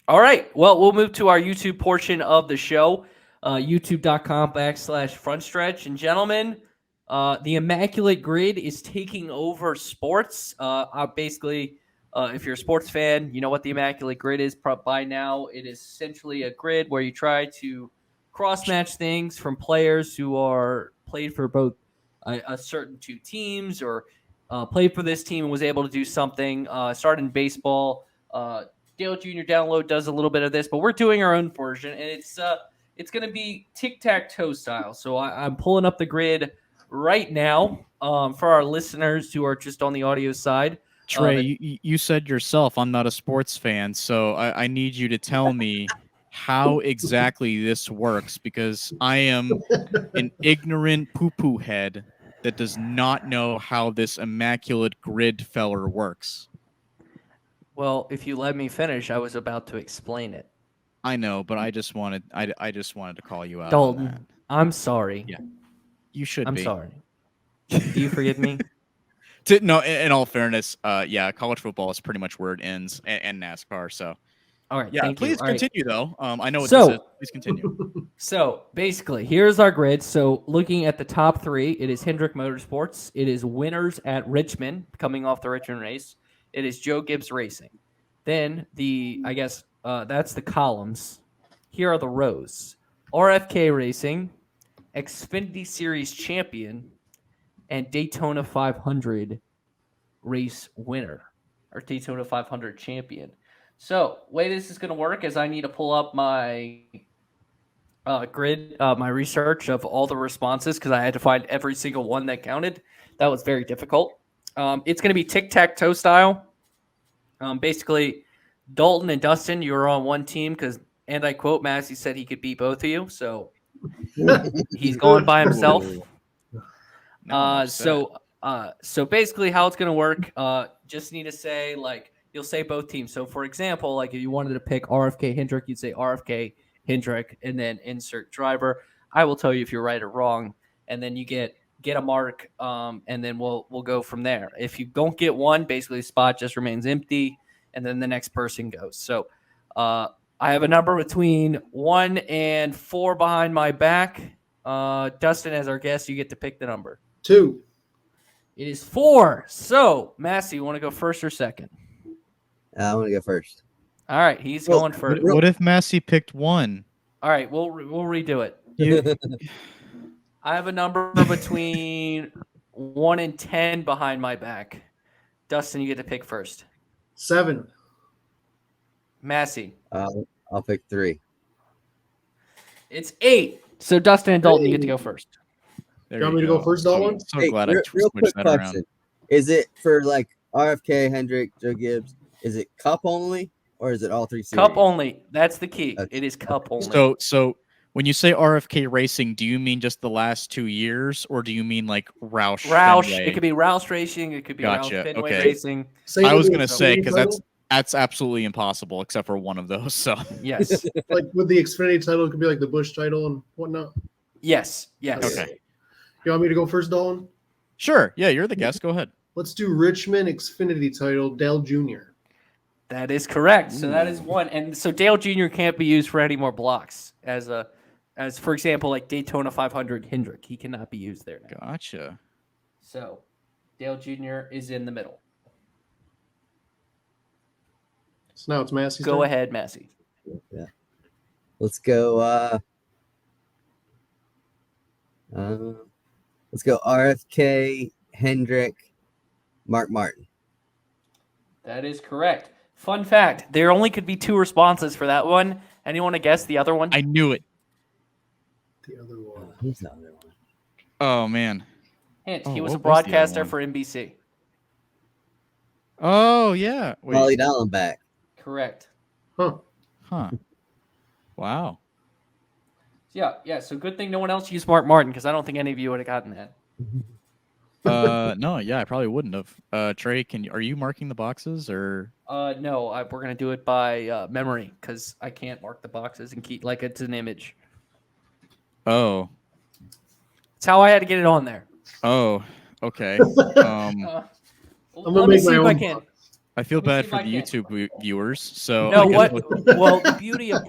All right. Well, we'll move to our YouTube portion of the show, youtube.com/front stretch. And gentlemen, the Immaculate Grid is taking over sports. Basically, if you're a sports fan, you know what the Immaculate Grid is by now. It is essentially a grid where you try to cross-match things from players who are played for both a certain two teams or played for this team and was able to do something. Started in baseball. Dale Jr. Download does a little bit of this, but we're doing our own version, and it's going to be tic-tac-toe style. So I'm pulling up the grid right now for our listeners who are just on the audio side. Trey, you said yourself, I'm not a sports fan, so I need you to tell me how exactly this works, because I am an ignorant poo-poo head that does not know how this Immaculate Grid feller works. Well, if you let me finish, I was about to explain it. I know, but I just wanted to call you out. Dalton, on that. I'm sorry. Yeah, you should. I'm sorry. Do you forgive me? No, in all fairness, yeah, college football is pretty much where it ends, and NASCAR. So, all right, yeah, please continue though. I know what this is. Please continue. So basically, here's our grid. So looking at the top three, it is Hendrick Motorsports. It is winners at Richmond, coming off the Richmond race. It is Joe Gibbs Racing. Then that's the columns. Here are the rows: RFK Racing, Xfinity Series champion, and Daytona 500 race winner, or Daytona 500 champion. So, way this is going to work is I need to pull up my grid, my research of all the responses, because I had to find every single one that counted. That was very difficult. It's going to be tic-tac-toe style. Basically, Dalton and Dustin, you were on one team because, and I quote, Massie said he could beat both of you, so he's going by himself. So basically how it's going to work, just need to say, like, you'll say both teams. So, for example, like if you wanted to pick RFK Hendrick, you'd say RFK Hendrick and then insert driver. I will tell you if you're right or wrong, and then you get a mark, and then we'll go from there. If you don't get one, basically the spot just remains empty, and then the next person goes. So I have a number between 1 and 4 behind my back. Dustin, as our guest, you get to pick the number. 2. It is 4. So, Massie, you want to go first or second? I want to go first. All right, he's going first. What if Massie picked 1? All right, we'll redo it. I have a number between 1 and 10 behind my back. Dustin, you get to pick first. 7. Massey. I'll pick 3. It's 8. So Dustin and Dalton, you get to go first. You want me to go first, Dalton? So glad I real switched that question. around. Is it for like RFK, Hendrick, Joe Gibbs? Is it cup only, or is it all 3 series? Cup only. That's the key. It is cup only. So when you say RFK Racing, do you mean just the last 2 years, or do you mean like Roush? Fenway? It could be Roush Racing. It could be Roush Fenway Racing. I was going to say, because that's absolutely impossible except for one of those. So yes. Like with the Xfinity title, it could be like the Busch title and whatnot. Yes. Okay. You want me to go first, Dalton? Sure. Yeah, you're the guest. Go ahead. Let's do Richmond Xfinity title, Dale Jr. That is correct. So that is 1. And so Dale Jr. can't be used for any more blocks as for example, like Daytona 500 Hendrick. He cannot be used there now. Gotcha. So Dale Jr. is in the middle. So now it's Massey's Go turn. ahead, Massie. Yeah. Let's go. Let's go RFK, Hendrick, Mark Martin. That is correct. Fun fact, there only could be 2 responses for that one. Anyone to guess the other one? I knew it. The other one. Who's the other one? Oh, man. Hint, he was a broadcaster for NBC. Oh, yeah. Molly Dallenbach. Correct. Huh. Wow. Yeah. So good thing no one else used Mark Martin, because I don't think any of you would have gotten that. No, yeah, I probably wouldn't have. Trey, are you marking the boxes or? No, we're gonna do it by memory, because I can't mark the boxes and keep like it's an image. Oh. It's how I had to get it on there. Oh, okay. I'm gonna Let me make see my if own I can. box. I feel Let me bad see for if I the can. YouTube viewers. So No, I guess what? we'll- Well, the beauty of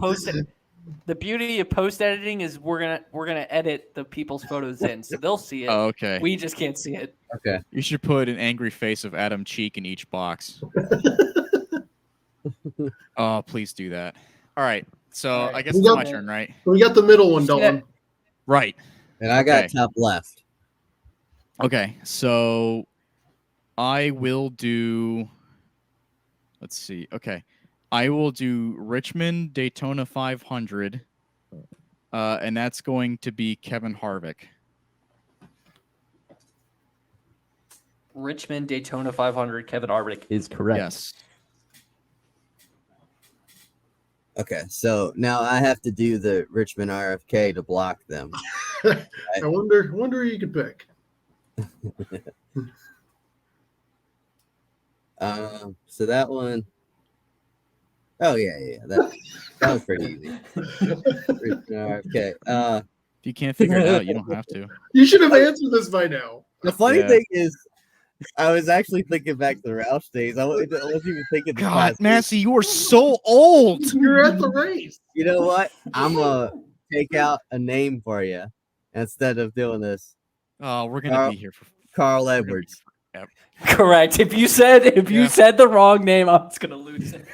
post editing is we're gonna edit the people's photos in, so they'll see it. Oh, okay. We just can't see it. Okay. You should put an angry face of Adam Cheek in each box. Oh, please do that. All right. So All right. I guess We it's got- my turn, right? We got the middle one, See Dalton. that? Right. And I got Okay. top left. Okay. So I will do. Let's see. Okay. I will do Richmond Daytona 500. And that's going to be Kevin Harvick. Richmond Daytona 500. Kevin Harvick is correct. Yes. Okay, so now I have to do the Richmond RFK to block them. I wonder who you could pick. So that one. Oh yeah. That was pretty easy. Richmond RFK. If you can't figure it out, you don't have to. You should have answered this by now. The funny Yeah. thing is, I was actually thinking back to the Roush days. I wasn't even thinking. the God, past Massie, you are so old. You're at the race. You know what? I'm gonna take out a name for you instead of doing this. Oh, we're gonna be here for Carl we're gonna be Edwards. here Correct. If you said Yeah. the wrong name, I'm just gonna lose it.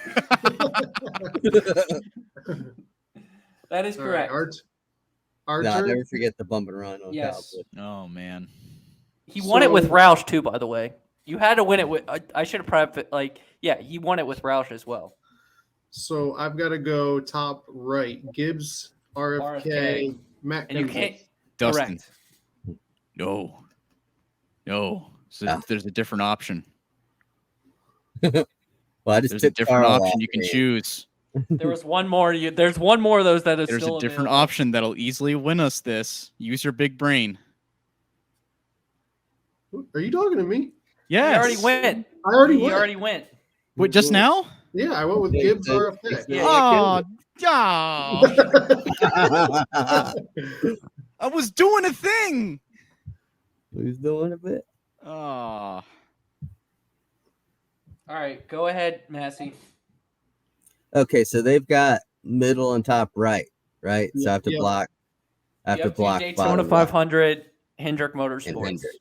That is All right, correct. Our No, turn. never forget the bump and run on Yes. Cowboy. forever. Oh man. He won it with So- Roush too, by the way. You had to win it with. I should have prepped it. Like, yeah, he won it with Roush as well. So I've got to go top right. Gibbs, RFK, Matt. And you Kenseth. can't. Dustin. Correct. No. So Ah. there's a different option. Well, I just There's a took different Carl option off you can there. choose. There was one more. There's one more of those that is There's still a different available. option that'll easily win us this. Use your big brain. Are you talking to me? He Yes. already went. I already He went. already went. Wait, just now? Yeah, I went with Yeah, Gibbs, you RFK. did. Yeah. I was doing a thing. Who's doing a bit? Oh. All right, go ahead, Massie. Okay, so they've got middle and top right, right? So I have to Yeah. block. I have You to have block Daytona bottom left 500, Hendrick and Motorsports. Hendrick.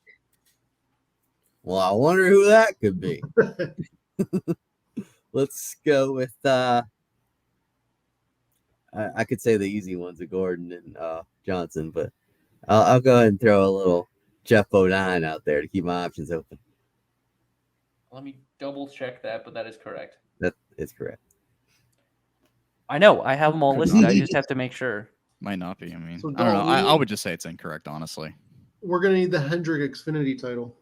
Well, I wonder who that could be. Let's go with I could say the easy ones of Gordon and Johnson, but I'll go ahead and throw a little Jeff Bodine out there to keep my options open. Let me double check that, but that is correct. That is correct. I know. I have them all Could listed. not I be. just have to make sure. Might not be. I mean, So, I don't know. Dalton, I would just say it's incorrect, honestly. We're gonna need the Hendrick Xfinity title.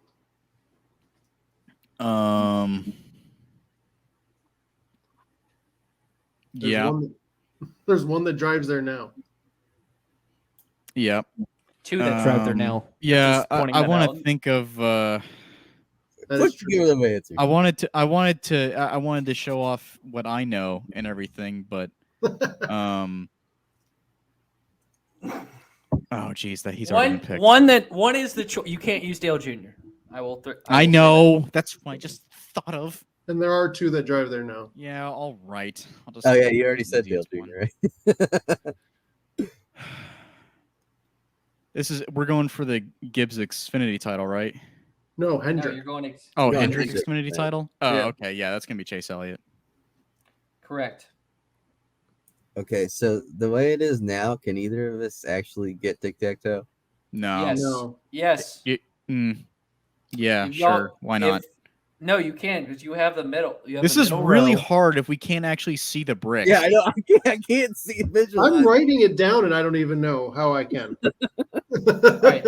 There's Yeah. There's one that drives there now. Yeah. Two that drive there Um, now. Yeah. Just pointing I that want out. to think of. That is Let's true. give them answers. I wanted to show off what I know and everything, but oh geez, that he's already been picked. One is the you can't use Dale Jr. I will I will say know. That's what I just thought of. And there are two that drive there now. Yeah, all right. I'll just Oh yeah, you already the said Dale easiest one. Jr., right? We're going for the Gibbs Xfinity title, right? No, that. No, Hendrick. you're going Oh, No, Hendrick's Hendrick, Xfinity yeah. title? Oh, Yeah. okay. Yeah, that's going to be Chase Elliott. correct. Okay, so the way it is now, can either of us actually get tic-tac-toe? No. Yes. No. Yes. Yeah, You sure. don't- Why not? No, you can because you have the middle. You have This the is middle really row. hard if we can't actually see the brick. Yeah, I know. I can't see visualize. I'm writing it down and I don't even know how I can. Right.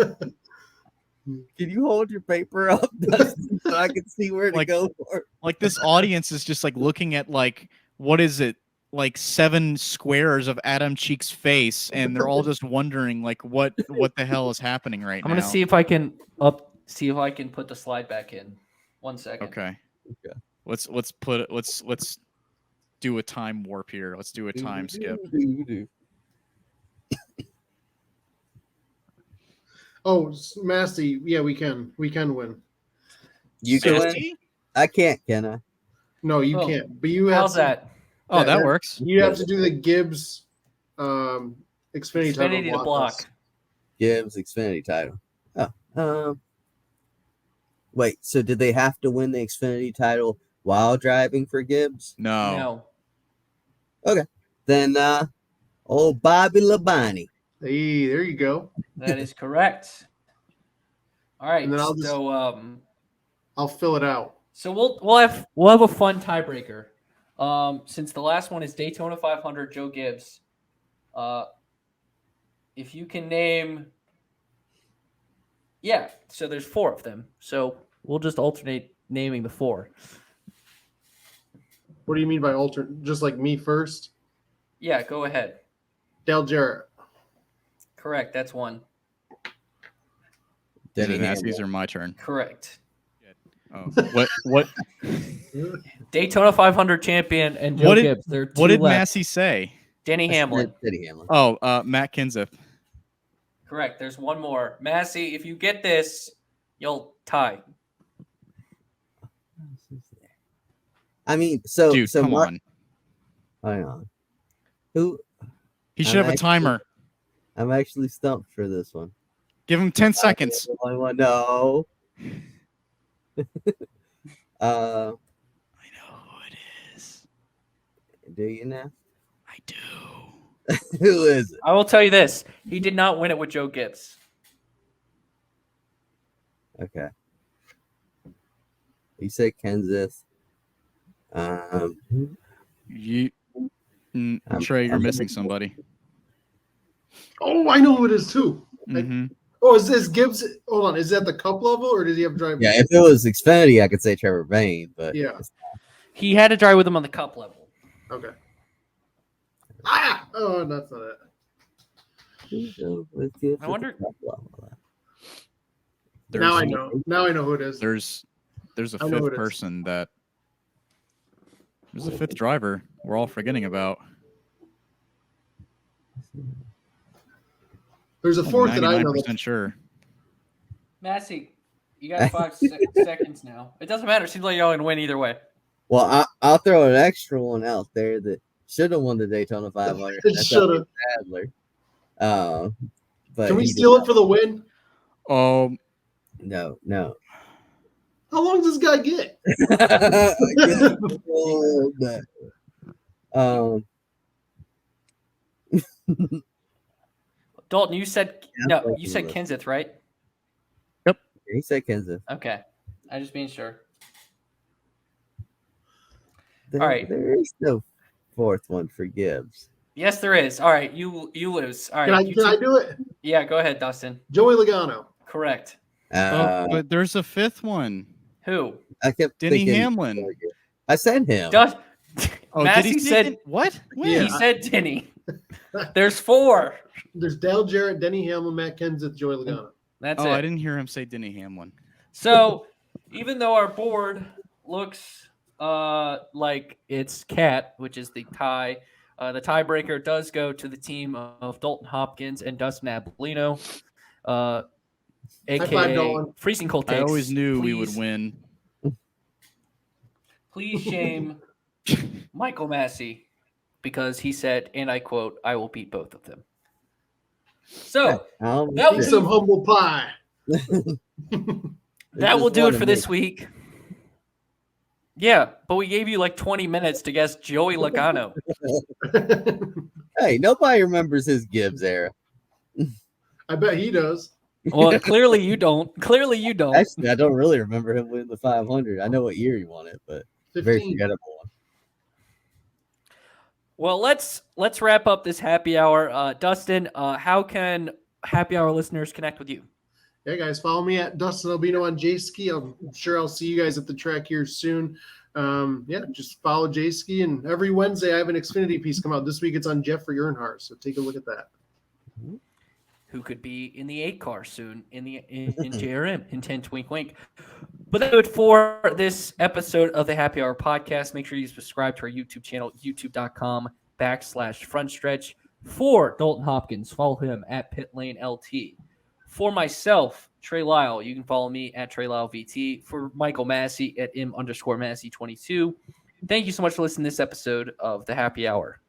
Can you hold your paper up, Dustin, so I can see where to Like- go for? Like this audience is just like looking at like what is it? Like 7 squares of Adam Cheek's face, and they're all just wondering like what the hell is happening right I'm now. gonna see if I can put the slide back in. 1 second. Okay. Okay. Let's do a time warp here. Let's do a time skip. Oh, Massie, yeah, we can win. You can win? Massie? I can't, can I? No, you Oh, can't. But you have How's to, that? Oh, that that- works. You have to do the Gibbs Xfinity title Xfinity to block. Gibbs Xfinity title. Oh, wait. So did they have to win the Xfinity title while driving for Gibbs? No. No. Then, old Bobby Labonte. Hey, there you go. That is correct. All right. And then I'll I'll fill it out. So we'll have a fun tiebreaker. Since the last one is Daytona 500, Joe Gibbs. If you can name, yeah. So there's 4 of them. So we'll just alternate naming the 4. What do you mean by alternate? Just like me first? Yeah, go ahead. Dale Jarrett. Correct. That's 1. Is Denny it Massey's Hamlin. or my turn? Correct. Oh, what Daytona 500 champion and Joe What did- Gibbs. There are 2 what did left. Massey say? Denny Hamlin. Denny Hamlin. Oh, Matt Kenseth. Correct. There's 1 more. Massie, if you get this, you'll tie. I mean, so Dude, so come Mark, on. hang on. Who? He should have a timer. I'm actually stumped for this one. Give him 10 seconds. No. I know who it is. Do you know? I do. Who is it? I will tell you this. He did not win it with Joe Gibbs. Okay. You said Kenseth. You, I'm- Trey, you're I'm missing gonna- somebody. Oh, I know who it is too. Mhm. Oh, is this Gibbs? Hold on. Is that the cup level or does he have drive? Yeah, if it was Xfinity, I could say Trevor Bayne, but Yeah. He had to drive with him on the cup level. Okay. Ah! Oh, that's not it. I wonder- Now I There's- know. Now I know who it is. There's a I know who it fifth is. person that there's a 5th driver we're all forgetting about. There's a I'm 4th that I know. 99% sure. Massey, you got 5 seconds now. It doesn't matter. It seems like y'all can win either way. Well, I'll throw an extra one out there that should have won the Daytona 500. It That's should have. Adler. But Can we he steal did it for the win? Oh, not. No. How long does this guy get? um, Dalton, you said Yeah, no. You said Kenseth, right? he said Kenseth. Okay. I just being sure. There, All right. There is no 4th one for Gibbs. Yes, there is. All right, you lose. All right. Can I do it? Yeah, go ahead, Dustin. Joey Logano. Correct. but there's a 5th one. Who? I kept Denny thinking, Hamlin. I said him. Oh, Massey did he said say what? When? Yeah. he said Denny. There's 4. There's Dale Jarrett, Denny Hamlin, Matt Kenseth, Joey Logano. That's Oh, it. I didn't hear him say Denny Hamlin. So, even though our board looks like it's Cat, which is the tie, the tiebreaker does go to the team of Dalton Hopkins and Dustin Albino, five, aka Dalton. Freezing Cold I Takes. always knew we would Please- win. Please shame Michael Massie because he said, and I quote, "I will beat both of them." So that Eat was some humble pie. that will do it for this week. Yeah, but we gave you like 20 minutes to guess Joey Logano. Hey, nobody remembers his Gibbs era. I bet he does. Well, clearly you don't. Clearly you don't. Actually, I don't really remember him winning the 500. I know what year he won it, but very 15. forgettable one. Well, let's wrap up this happy hour. Dustin, how can happy hour listeners connect with you? Yeah, guys, follow me at Dustin Albino on J-Ski. I'm sure I'll see you guys at the track here soon. Just follow J-Ski, and every Wednesday I have an Xfinity piece come out. This week it's on Jeffrey Earnhardt, so take a look at that. Who could be in the 8 car soon in JRM, intent wink wink. But that's it for this episode of the Happy Hour podcast. Make sure you subscribe to our YouTube channel, youtube.com/front stretch. For Dalton Hopkins, follow him at PitLaneLT. For myself, Trey Lyle, you can follow me at Trey Lyle VT. For Michael Massie at M_Massie22. Thank you so much for listening to this episode of the Happy Hour.